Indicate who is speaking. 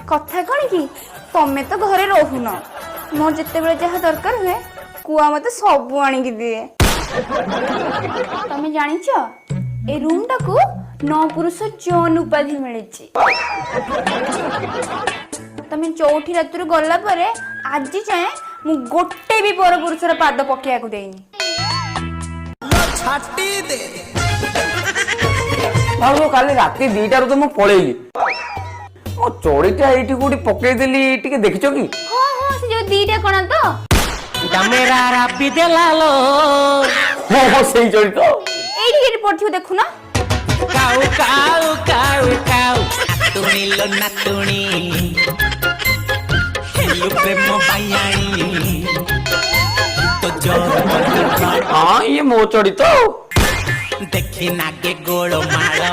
Speaker 1: कथा कौन कि तमें तो घरे रहुन मोर जिते बेले जहाँ दरकार हुए कुआ मत सब आनिकी दिए तमें जानिच ए रूम टाकू नौ पुरुष जौन उपाधि मिली तमें चौथी रात गला परे आज जाए मु गोटे भी पर पुरुषर पाद पकेया को देनी
Speaker 2: छाटी दे
Speaker 3: भाव काली राति 2टा तो मु पळेली मो चोरीटा एठी कोडी पकेई देली टिके देखिछो की
Speaker 1: हां हां से जो 2टा कोन तो
Speaker 2: डमेरा राबी देलालो
Speaker 3: हो सेई चोरी तो
Speaker 1: एठी केटी पड़थियो देखु ना
Speaker 2: काऊ काऊ काऊ काऊ तुनी लो नातुणी हेलो प्रेम बायाणी तो जो
Speaker 3: हां ये मो चोरी तो
Speaker 2: देखी नागे गोड़ मारो